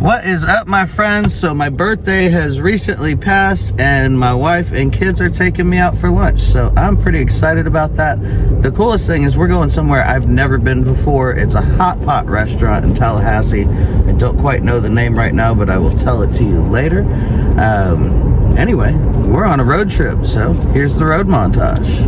What is up, my friends? So my birthday has recently passed and my wife and kids are taking me out for lunch, so I'm pretty excited about that. The coolest thing is we're going somewhere I've never been before. It's a hot pot restaurant in Tallahassee. I don't quite know the name right now, but I will tell it to you later. Anyway, we're on a road trip, so here's the road montage.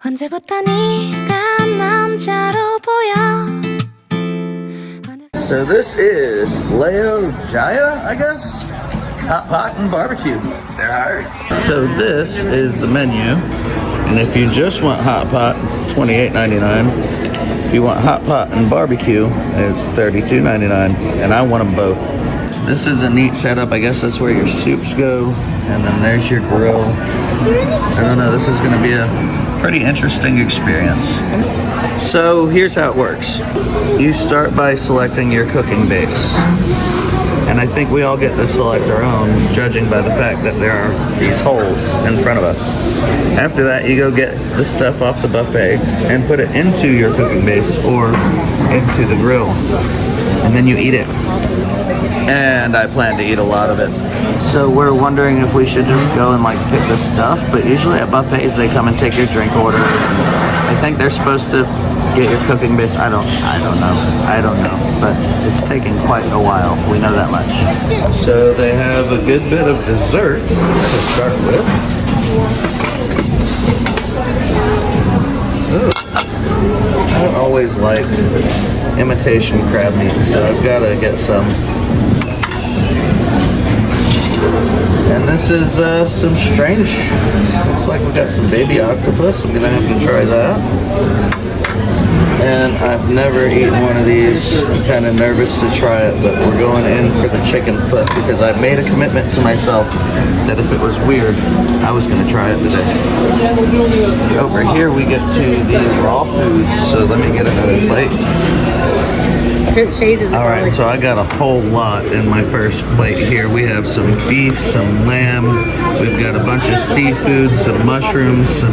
언제부터 네가 남자로 보여. So this is Leo Jaya, I guess? Hot pot and barbecue. They're hiring. So this is the menu. And if you just want hot pot, $28.99. If you want hot pot and barbecue, it's $32.99. And I want them both. This is a neat setup. I guess that's where your soups go. And then there's your grill. I don't know, this is gonna be a pretty interesting experience. So here's how it works. You start by selecting your cooking base. And I think we all get to select our own, judging by the fact that there are these holes in front of us. After that, you go get the stuff off the buffet and put it into your cooking base or into the grill. And then you eat it. And I plan to eat a lot of it. So we're wondering if we should just go and like pick the stuff, but usually at buffets they come and take your drink order. I think they're supposed to get your cooking base. I don't know, but it's taking quite a while. We know that much. So they have a good bit of dessert to start with. Ooh. I don't always like imitation crab meat, so I've got to get some. And this is some strange, looks like we got some baby octopus. I'm gonna have to try that. And I've never eaten one of these. I'm kind of nervous to try it, but we're going in for the chicken foot because I've made a commitment to myself that if it was weird, I was gonna try it today. Over here we get to the raw foods, so let me get another plate. Alright, so I got a whole lot in my first plate here. We have some beef, some lamb, we've got a bunch of seafood, some mushrooms, some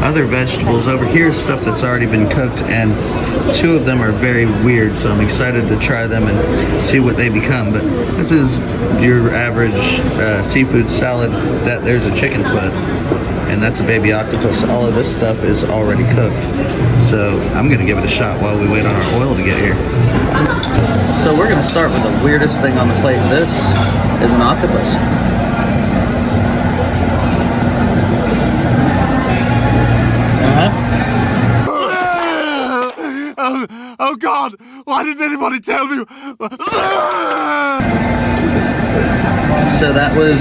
other vegetables. Over here is stuff that's already been cooked, and two of them are very weird, so I'm excited to try them and see what they become. But this is your average seafood salad. There's a chicken foot, and that's a baby octopus. All of this stuff is already cooked. So I'm gonna give it a shot while we wait on our oil to get here. So we're gonna start with the weirdest thing on the plate. This is an octopus. Oh God, why didn't anybody tell me? So that was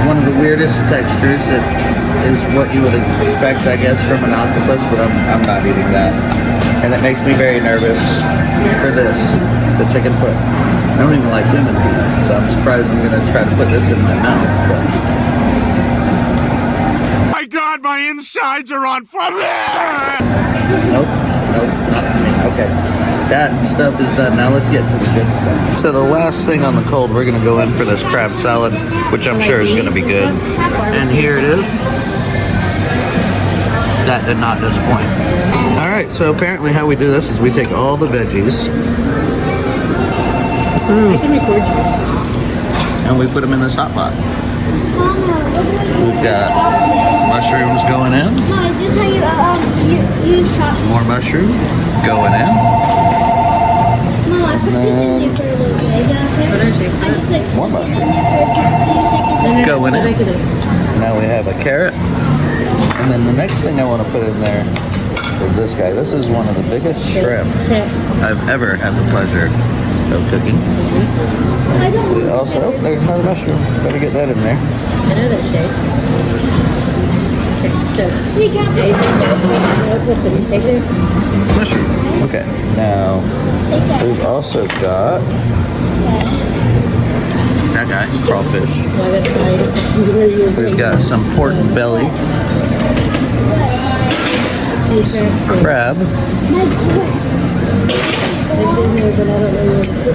one of the weirdest textures. It is what you would expect, I guess, from an octopus, but I'm not eating that. And it makes me very nervous for this, the chicken foot. I don't even like human food, so I'm surprised I'm gonna try to put this in my mouth. But. My God, my insides are on fire! Nope, not for me. Okay. That stuff is done. Now let's get to the good stuff. So the last thing on the cold, we're gonna go in for this crab salad, which I'm sure is gonna be good. And here it is. That did not disappoint. All right, so apparently how we do this is we take all the veggies. I can record you. And we put them in this hot pot. We've got mushrooms going in. No, is this how you chop? More mushroom going in. No, I put this in there for a little bit. Is that okay? I just like More mushroom. seconds. Going in. Now we have a carrot. And then the next thing I want to put in there is this guy. This is one of the biggest shrimp I've ever had the pleasure of cooking. We also, there's another mushroom. Better get that in there. Another shape. Okay, so take this. Mushroom. Okay. Now we've also got that guy, crawfish. We've got some pork belly. Some crab.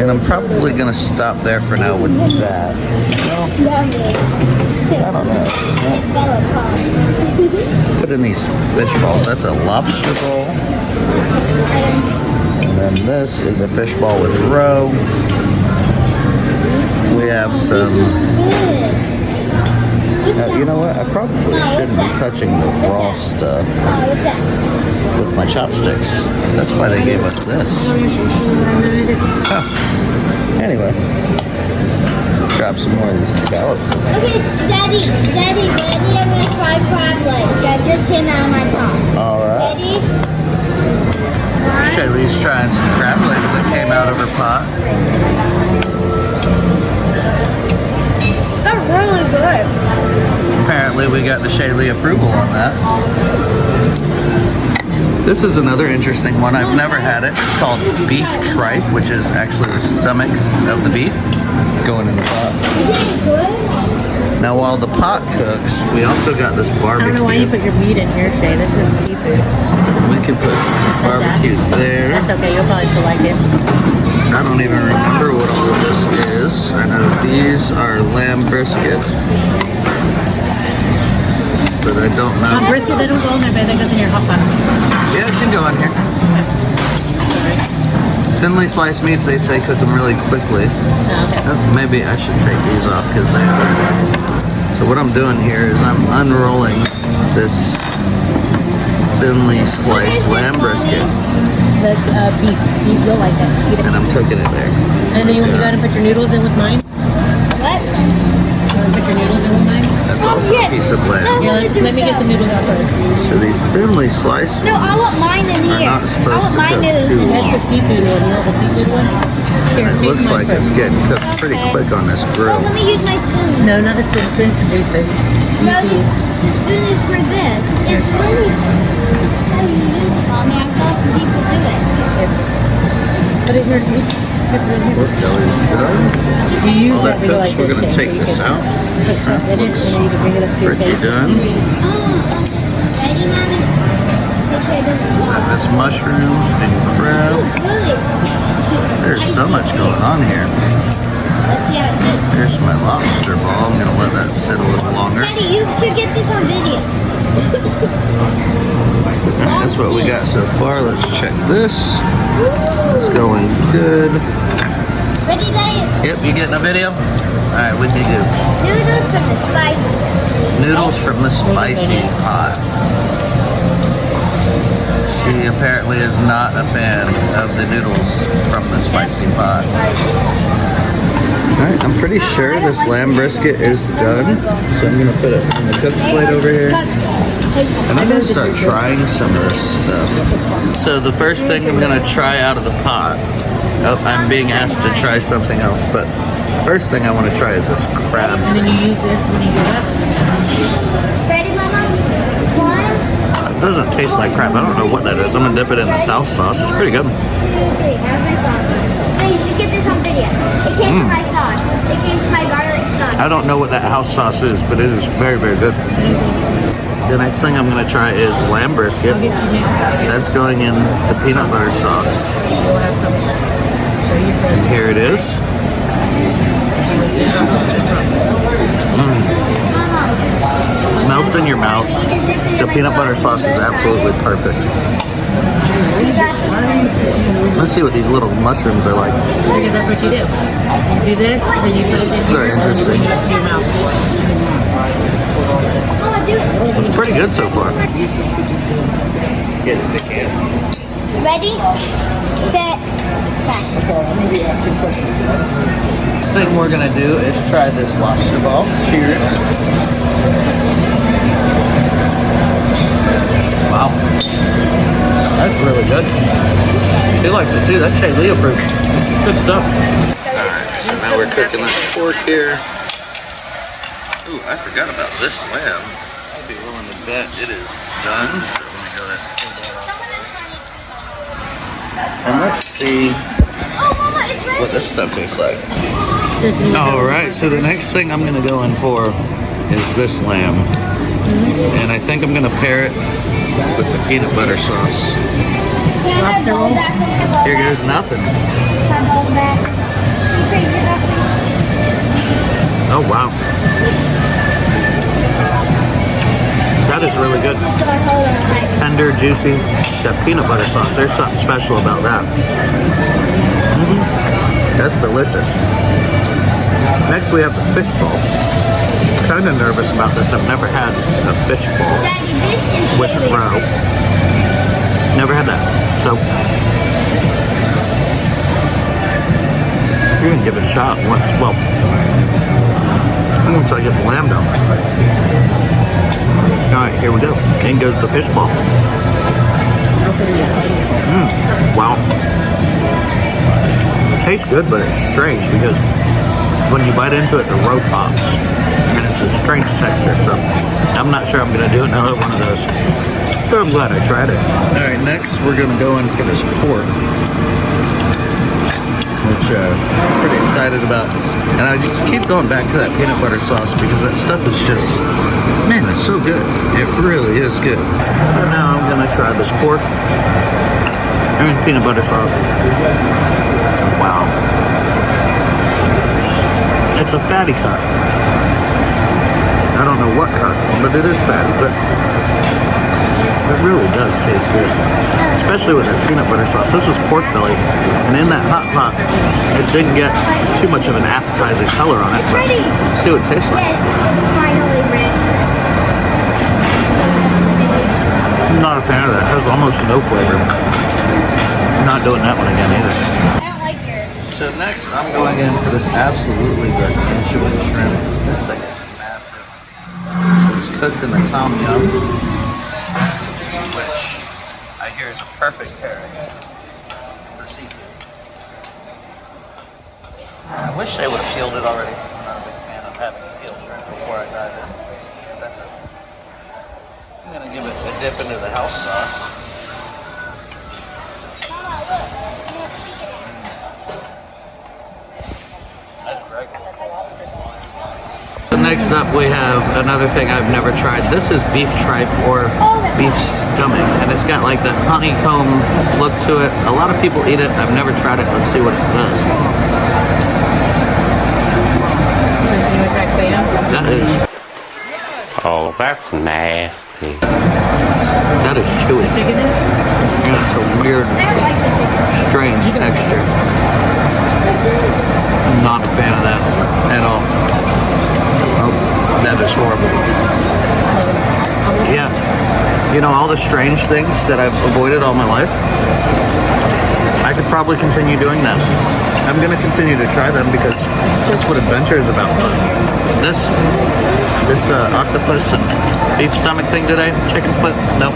And I'm probably gonna stop there for now with that. I don't know. Put in these fish balls. That's a lobster ball. And then this is a fish ball with roe. We have some. You know what? I probably shouldn't be touching the raw stuff with my chopsticks. That's why they gave us this. Huh. Anyway, grab some more of these scallops. Okay, Daddy, I'm gonna try crab legs that just came out of my pot. All right. Ready? Shaylee's trying some crab legs that came out of her pot. They're really good. Apparently we got the Shaylee approval on that. This is another interesting one. I've never had it. It's called beef tripe, which is actually the stomach of the beef going in the pot. Is it good? Now while the pot cooks, we also got this barbecue. I don't know why you put your meat in here, Shay. This is seafood. We can put barbecue there. That's okay. You'll probably still like it. I don't even remember what all of this is. I know these are lamb brisket. But I don't know. Brisket, they don't go in there, babe. That goes in your hot pot. Yeah, it can go in here. Thinly sliced meats, they say, cook them really quickly. Oh, okay. Maybe I should take these off because they are. So what I'm doing here is I'm unrolling this thinly sliced lamb brisket. That's beef. You'll like that. Eat it. And I'm cooking it there. And then you got to put your noodles in with mine? What? You want to put your noodles in with mine? That's also a piece of lamb. Yeah, let me get the noodles out first. So these thinly sliced No, I want mine in are here. not supposed to cook too That's long. the seafood one. You want the seafood one? Here, It taste looks mine like first. it's getting cooked pretty quick on this grill. Let me use my spoon. No, not the spoon. Spoon's for juices. No, the spoon is for this. It's really how you use it, Mommy. I saw some people do it. Put it here, see? Put it in here. Pork belly's done. You use All that that to go cooks, like we're this, gonna Shay, take so you this can out. put stuff in it, Looks and then you can bring it up to your pretty face. done. Ready, Mommy? Okay, Got this mushrooms and crab. Good. There's so much going on here. Let's see how it tastes. Here's my lobster ball. I'm gonna let that sit a little longer. Daddy, you should get this on video. Alright, that's what we got so far. Let's check this. It's going good. Ready, Daddy? Yep, you getting a video? Alright, what do you do? Noodles from the spicy. Noodles from the spicy pot. She apparently is not a fan of the noodles from the spicy pot. Alright, I'm pretty sure this lamb brisket is done. So I'm gonna put it on the cook plate over here. And I'm gonna start trying some of this stuff. So the first thing I'm gonna try out of the pot. Oh, I'm being asked to try something else, but first thing I want to try is this crab. And then you use this when you do that. Ready, Mama? One, It doesn't taste like crab. I don't know what that is. I'm gonna dip it in this house sauce. It's pretty good. 2, 3. Every sauce. Hey, you should get this on video. It came from my sauce. It came from my garlic sauce. I don't know what that house sauce is, but it is very, very good. The next thing I'm gonna try is lamb brisket. That's going in the peanut butter sauce. And here it is. Melts in your mouth. The peanut butter sauce is absolutely perfect. Let's see what these little mushrooms are like. Because that's what you do. You do this, then you put it in Very here, and then you interesting. bring it up to your mouth. Mama, do it. It's pretty good so far. Get it, they can. Ready, set, back. Next thing we're gonna do is try this lobster ball. Cheers. Wow. That's really good. She likes it too. That's Shaylee approved. Good stuff. Alright, so now we're cooking that pork here. Ooh, I forgot about this lamb. I'd be willing to bet it is done. So let me go ahead and pull that off. And let's see Oh, Mama, it's ready. what this stuff tastes like. Just need to- Alright, so the next thing I'm gonna go in for is this lamb. And I think I'm gonna pair it with the peanut butter sauce. Can I have the bowl back? Can I have the bowl Here back? goes nothing. Can I have the bowl back? Can you please get that, please? Oh, wow. That is really good. So I hold it. Tender, juicy. That peanut butter sauce, there's something special about that. That's delicious. Next we have the fish bowl. Kind of nervous about this. I've never had a fish bowl Daddy, this is with chili. roe. Never had that. So you're gonna give it a shot once. Well, once I get the lamb down. Alright, here we go. In goes the fish ball. Wow. It tastes good, but it's strange because when you bite into it, the roe pops. And it's a strange texture, so I'm not sure I'm going to do another one of those. But I'm glad I tried it. Alright, next we're going to go in for this pork, which I'm pretty excited about. And I just keep going back to that peanut butter sauce because that stuff is just, man, it's so good. It really is good. So now I'm gonna try this pork and peanut butter sauce. Wow. It's a fatty cut. I don't know what cut, but it is fatty, but it really does taste good. Especially with that peanut butter sauce. This is pork belly, and in that hot pot, it didn't get too much of an appetizing color on it, but see what it tastes like. Yes, it's finally red. I'm not a fan of that. It has almost no flavor. I'm not doing that one again either. I don't like yours. So next, I'm going in for this absolutely gargantuan shrimp. This thing is massive. It's cooked in the tom yum, which I hear is a perfect pairing for seafood. I wish they would have peeled it already. I'm not a big fan of having peeled shrimp before I dive in. But that's okay. I'm gonna give it a dip into the house sauce. Mama, look. I'm gonna stick it in. That's great. So next up we have another thing I've never tried. This is beef tripe or beef stomach, and it's got like that honeycomb look to it. A lot of people eat it. I've never tried it. Let's see what it does. That is. Oh, that's nasty. That is chewy. Yeah, it's a weird, strange texture. I'm not a fan of that at all. Oh, that is horrible. Yeah. You know, all the strange things that I've avoided all my life, I could probably continue doing that. I'm going to continue to try them because that's what adventure is about. This octopus and beef stomach thing today, chicken foot, nope,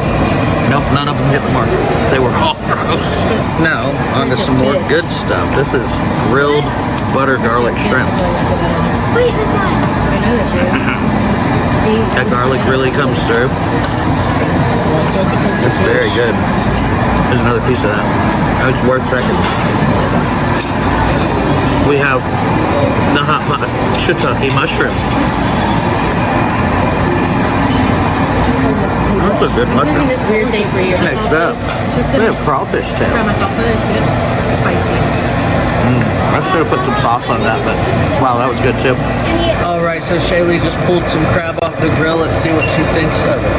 none of them hit the mark. They were all gross. Now, on to some more good stuff. This is grilled butter garlic shrimp. Wait, this one. That garlic really comes through. It's very good. There's another piece of that. It's worth second. We have the hot pot shiitake mushroom. That's a good mushroom. This weird thing for you. Next up, we have crawfish tail. Try my salsa. It's good. Spicy. I should have put some sauce on that, but wow, that was good too. Alright, so Shaylee just pulled some crab off the grill. Let's see what she thinks of it.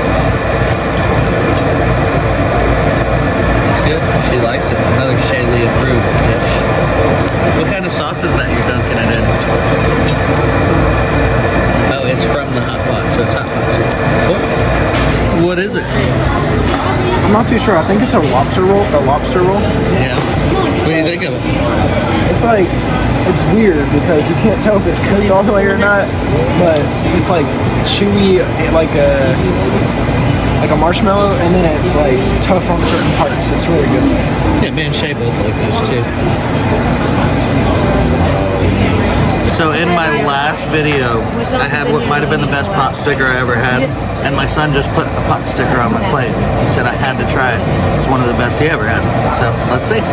It's good. She likes it. Another Shaylee approved dish. What kind of sauce is that you're dunking it in? Oh, it's from the hot pot, so it's hot pot soup. What is it? I'm not too sure. I think it's a lobster roll. Yeah. What do you think of it? It's like, it's weird because you can't tell if it's cooked all the way or not, but it's like chewy, like a marshmallow, and then it's like tough on certain parts. It's really good. Yeah, me and Shay both like this too. So in my last video, I had what might have been the best pot sticker I ever had, and my son just put a pot sticker on my plate. He said I had to try it. It's one of the best he ever had. So let's see.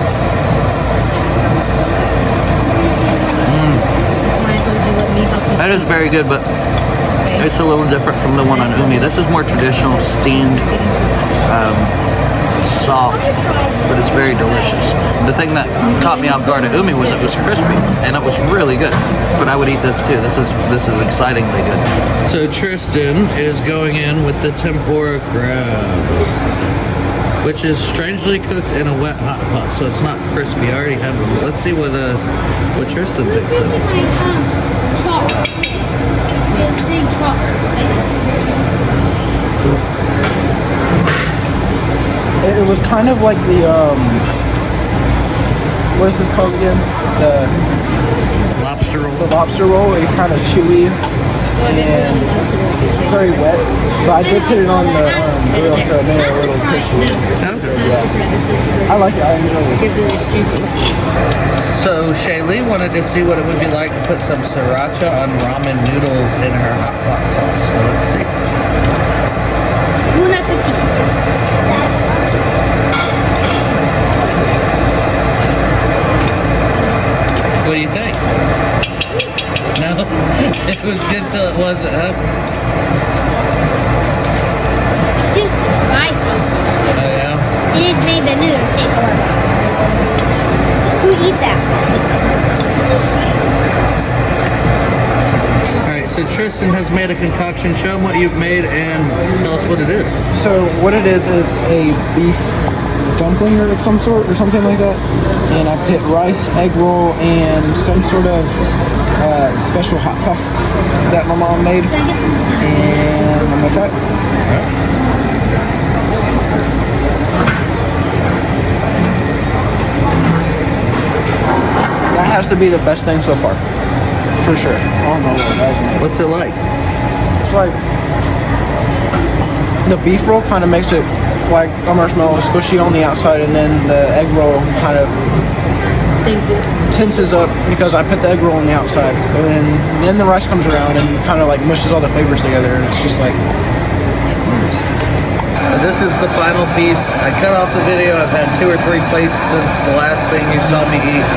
That is very good, but it's a little different from the one on Umi. This is more traditional, steamed soft, but it's very delicious. The thing that caught me off guard at Umi was it was crispy, and it was really good. But I would eat this too. This is excitingly good. So Tristan is going in with the tempura crab, which is strangely cooked in a wet hot pot, so it's not crispy. I already had one. Let's see what Tristan thinks of it. It was kind of like the what is this called again? The Lobster roll. The lobster roll. It's kind of chewy and very wet, but I did put it on the grill, so it made it a little crispy. Yeah, I like it. I enjoy this. So Shaylee wanted to see what it would be like to put some sriracha on ramen noodles in her hot pot sauce. So let's see. Bon appetit. What do you think? No? It was good till it wasn't, huh? It's too spicy. Oh yeah? It made the noodles taste horrible. Who eat that? Alright, so Tristan has made a concoction. Show him what you've made and tell us what it is. So what it is a beef dumpling of some sort or something like that, and I put rice, egg roll, and some sort of special hot sauce that my mom made, and I'm gonna try it. That has to be the best thing so far, for sure. I don't know what that's made. What's it like? It's like the beef roll kind of makes it like a marshmallow, squishy on the outside, and then the egg roll kind of tenses up because I put the egg roll on the outside, and then the rice comes around and kind of like mushes all the flavors together, and it's just like. This is the final feast. I cut off the video. I've had 2 or 3 plates since the last thing you saw me eat,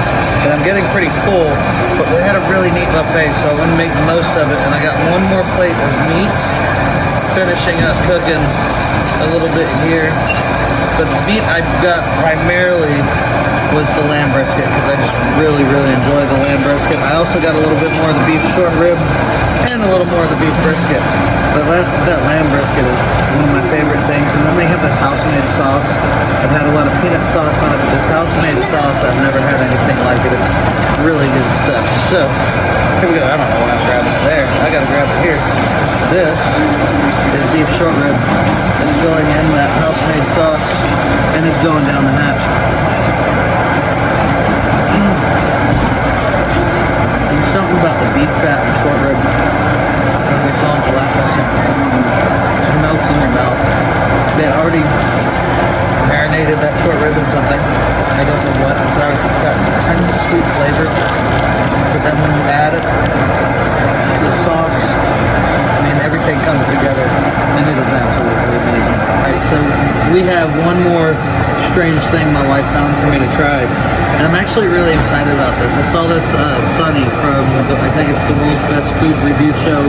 and I'm getting pretty full, but we had a really neat buffet, so I want to make the most of it, and I got one more plate of meat, finishing up cooking a little bit here, but the meat I got primarily was the lamb brisket, because I just really enjoy the lamb brisket. I also got a little bit more of the beef short rib and a little more of the beef brisket, but that lamb brisket is one of my favorite things. And then they have this house-made sauce. I've had a lot of peanut sauce on it, but this house-made sauce, I've never had anything like it. It's really good stuff. So here we go. I don't know why I'm grabbing it there. I gotta grab it here. This is beef short rib. It's going in that house-made sauce, and it's going down the hatch. There's something about the beef fat and short rib. It's all gelatinous. It melts in your mouth. They already marinated that short rib in something. I don't know what. It's got kind of sweet flavor. But then when you add it, the sauce, I mean, everything comes together, and it is absolutely amazing. Alright, so we have one more strange thing my wife found for me to try, and I'm actually really excited about this. I saw this Sunny from, I think it's the World's Best Food Review Show,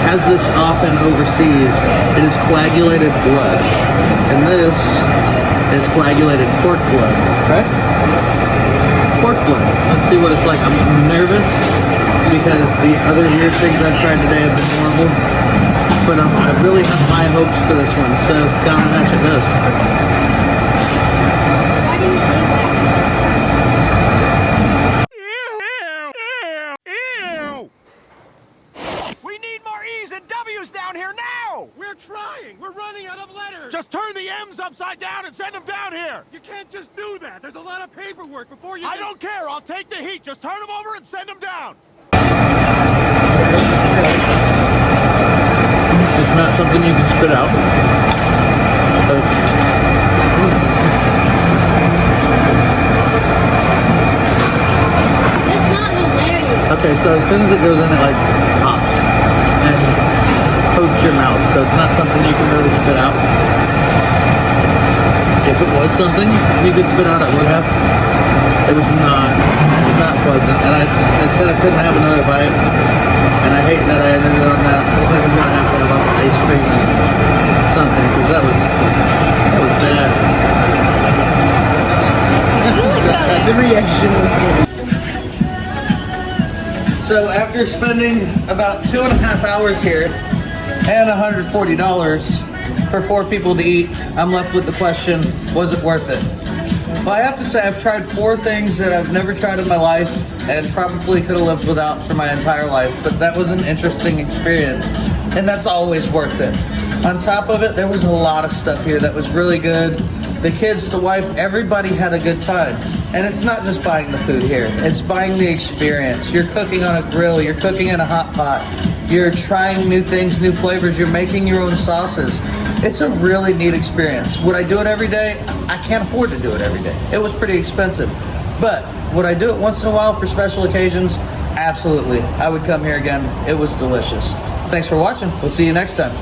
has this often overseas. It is coagulated blood, and this is coagulated pork blood. Okay. Pork blood. Let's see what it's like. I'm nervous because the other weird things I've tried today have been normal, but I really have high hopes for this one, so down the hatch it goes. Ew! We need more E's and W's down here now! We're trying! We're running out of letters! Just turn the M's upside down and send them down here! You can't just do that! There's a lot of paperwork before you I don't care! I'll take the heat! Just turn them over and send them down! It's not something you can spit out. It's not hilarious. Okay, so as soon as it goes in, it like pops and coats your mouth. So it's not something you can really spit out. If it was something you could spit out, it would have. It was not pleasant, and I said I couldn't have another bite, and I hate that I ended on that. I think I'm gonna have to have ice cream and something, because that was bad. The reaction was good. So after spending about 2.5 hours here and $140 for 4 people to eat, I'm left with the question, was it worth it? Well, I have to say I've tried 4 things that I've never tried in my life and probably could have lived without for my entire life, but that was an interesting experience, and that's always worth it. On top of it, there was a lot of stuff here that was really good. The kids, the wife, everybody had a good time. And it's not just buying the food here, it's buying the experience. You're cooking on a grill, you're cooking in a hot pot, you're trying new things, new flavors, you're making your own sauces. It's a really neat experience. Would I do it every day? I can't afford to do it every day. It was pretty expensive. But would I do it once in a while for special occasions? Absolutely. I would come here again. It was delicious. Thanks for watching. We'll see you next time.